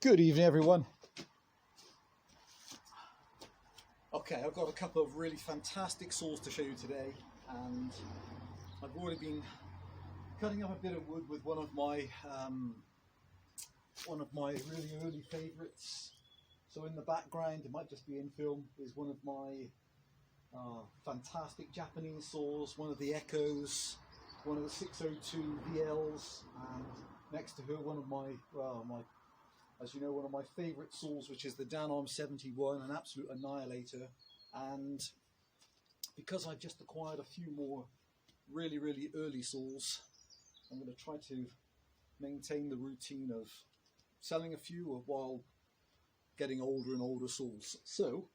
Good evening, everyone. Okay, I've got a couple of really fantastic saws to show you today, and I've already been cutting up a bit of wood with one of my really early favourites. So in the background, it might just be in film, is one of my fantastic Japanese saws, one of the Echoes, one of the 602 VLs, and next to her one of my as you know, one of my favourite saws, which is the Danon 71, an absolute annihilator. And because I've just acquired a few more really early saws, I'm going to try to maintain the routine of selling a few while getting older and older saws. So,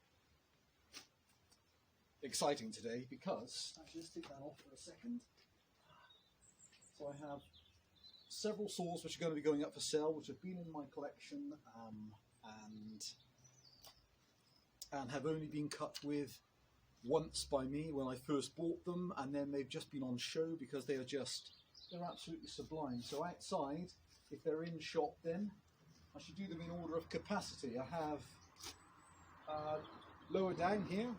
exciting today because, actually let's take that off for a second. So I have several saws which are going to be going up for sale, which have been in my collection and have only been cut with once by me when I first bought them, and then they've just been on show because they're absolutely sublime. So outside, if they're in shop, then I should do them in order of capacity. I have lower down here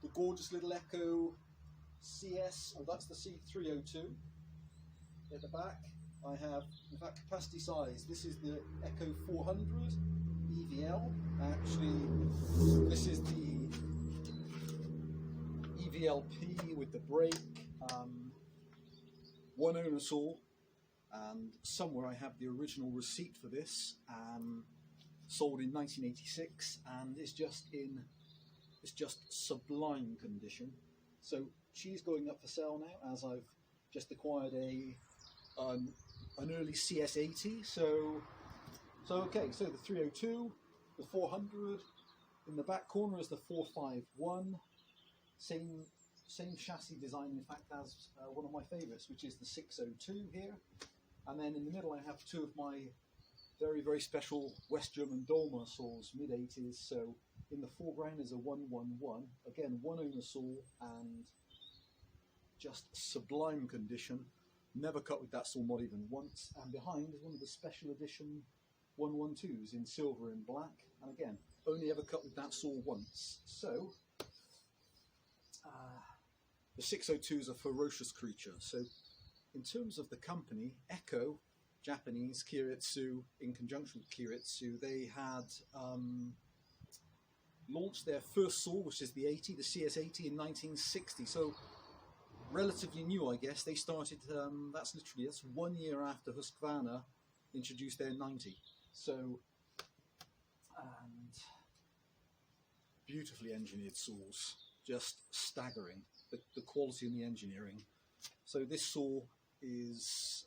the gorgeous little Echo CS, oh that's the C302. At the back I have, in fact, capacity size, this is the Echo 400 EVL. Actually this is the EVLP with the brake, one owner saw, and somewhere I have the original receipt for this, sold in 1986, and it's just sublime condition. So she's going up for sale now, as I've just acquired an early CS80. So okay, so the 302, the 400, in the back corner is the 451, same chassis design, in fact, as one of my favourites, which is the 602 here. And then in the middle I have two of my very special West German Dolma saws, mid-80s. So in the foreground is a 111, again one owner saw, and just sublime condition, never cut with that saw, not even once. And behind is one of the special edition 112s in silver and black, and again only ever cut with that saw once. So the 602 is a ferocious creature. So in terms of the company, Echo, Japanese, Keiretsu, in conjunction with Keiretsu, they had launched their first saw, which is the CS80 in 1960. So relatively new, I guess. They started, that's 1 year after Husqvarna introduced their 90. So, and beautifully engineered saws, just staggering, the quality and the engineering. So this saw is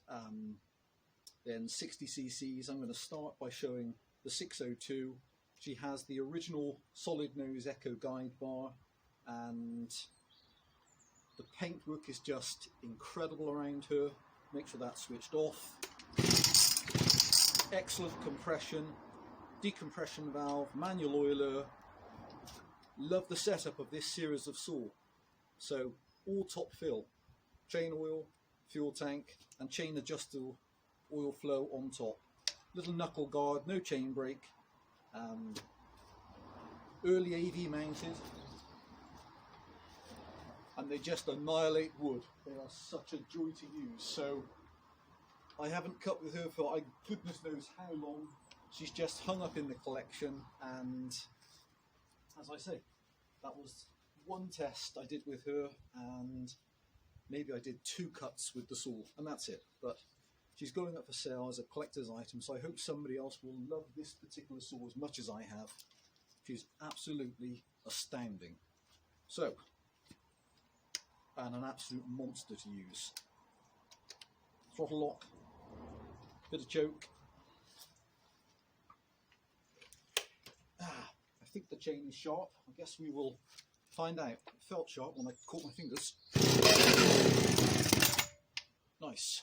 then 60 cc's. I'm going to start by showing the 602. She has the original solid nose Echo guide bar, and the paintwork is just incredible around her. Make sure that's switched off. Excellent compression, decompression valve, manual oiler. Love the setup of this series of saw. So all top fill, chain oil, fuel tank, and chain adjustable oil flow on top. Little knuckle guard, no chain brake. Early AV mounted, and they just annihilate wood. They are such a joy to use. So I haven't cut with her for goodness knows how long. She's just hung up in the collection, and as I say, that was one test I did with her, and maybe I did 2 cuts with the saw, and that's it. But she's going up for sale as a collector's item, so I hope somebody else will love this particular saw as much as I have. She's absolutely astounding. So, and an absolute monster to use. Throttle lock, bit of choke. I think the chain is sharp. I guess we will find out. It felt sharp when I caught my fingers. Nice.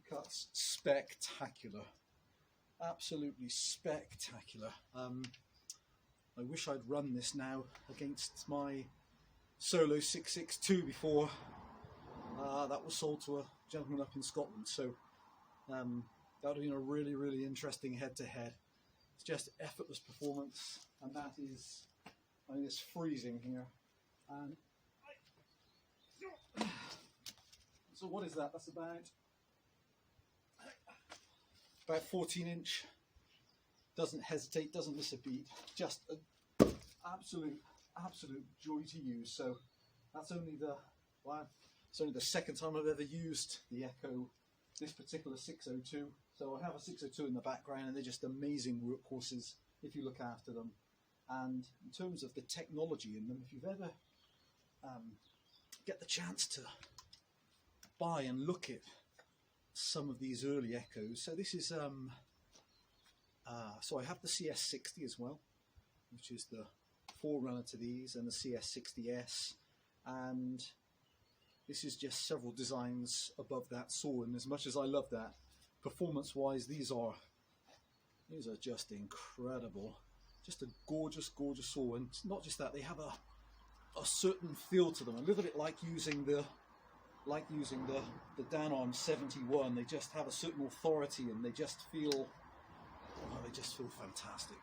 cuts spectacular, absolutely spectacular. I wish I'd run this now against my Solo 662 before. That was sold to a gentleman up in Scotland, so that would have been a really, really interesting head-to-head. It's just effortless performance, and that is, I mean, it's freezing here. And so what is that? That's about 14-inch. Doesn't hesitate, doesn't miss a beat. Just an absolute joy to use. So that's only it's only the second time I've ever used the Echo, this particular 602. So I have a 602 in the background, and they're just amazing workhorses if you look after them. And in terms of the technology in them, if you've ever get the chance to buy and look at some of these early Echoes. So this is so I have the CS60 as well, which is the forerunner to these, and the CS60S, and this is just several designs above that saw. And as much as I love that, performance wise, these are just incredible. Just a gorgeous saw. And it's not just that, they have a certain feel to them, a little bit like using the Danarm 71. They just have a certain authority, and they just feel fantastic.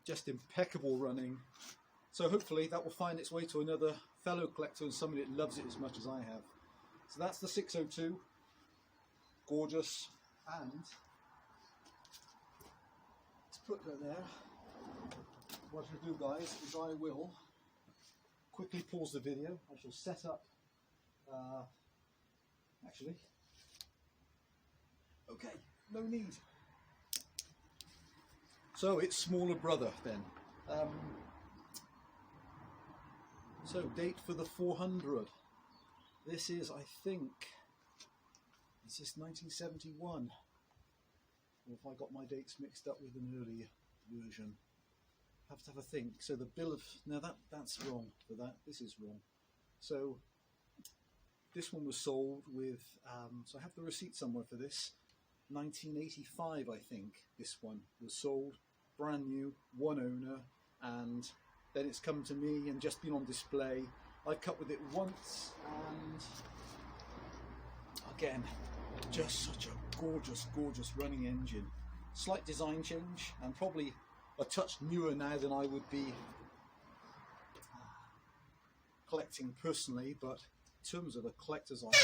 Just impeccable running. So hopefully that will find its way to another fellow collector and somebody that loves it as much as I have. So that's the 602, gorgeous. And let's put her there. What I'll do, guys, is I will quickly pause the video. I shall set up, actually, okay, no need. So it's smaller brother then. So date for the 400. This is, I think, this is 1971. Or if I got my dates mixed up with an earlier version. Have to have a think. So the bill of, now that's wrong for that. This is wrong. So this one was sold with, so I have the receipt somewhere for this. 1985, I think, this one was sold. Brand new, one owner, and then it's come to me and just been on display. I cut with it once, and again, just such a gorgeous running engine. Slight design change, and probably a touch newer now than I would be collecting personally, but in terms of a collector's item,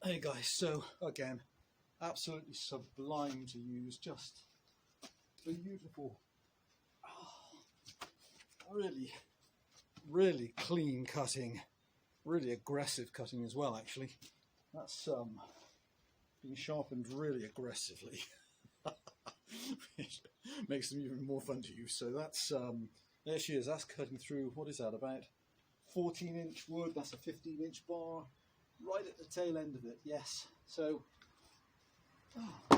Hey guys, so again, absolutely sublime to use, just beautiful, really, really clean cutting, really aggressive cutting as well actually. That's being sharpened really aggressively. It makes them even more fun to use. So that's, there she is, that's cutting through, what is that, about 14-inch wood. That's a 15-inch bar, right at the tail end of it, yes. So, there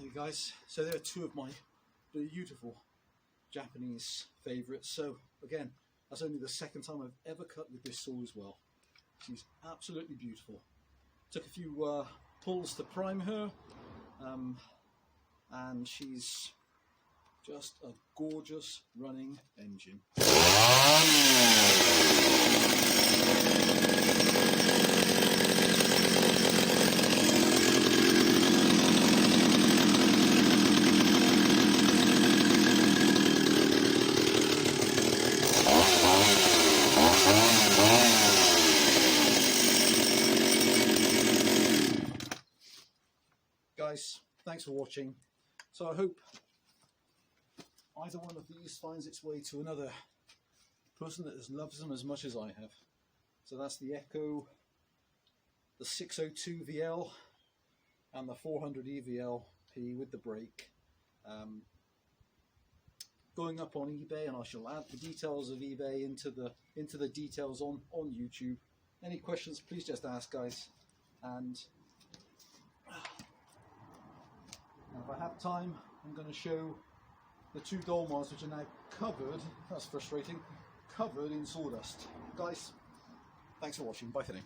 you guys. So there are two of my beautiful Japanese favourites. So again, that's only the second time I've ever cut with this saw as well. She's absolutely beautiful. Took a few pulls to prime her, and she's just a gorgeous running engine. Guys, thanks for watching. So I hope either one of these finds its way to another person that loves them as much as I have. So that's the Echo, the 602 VL and the 400 EVL-P with the brake. Going up on eBay, and I shall add the details of eBay into the details on YouTube. Any questions, please just ask, guys. And if I have time, I'm going to show the two Dolmars which are now covered, that's frustrating, covered in sawdust. Guys, thanks for watching. Bye for now.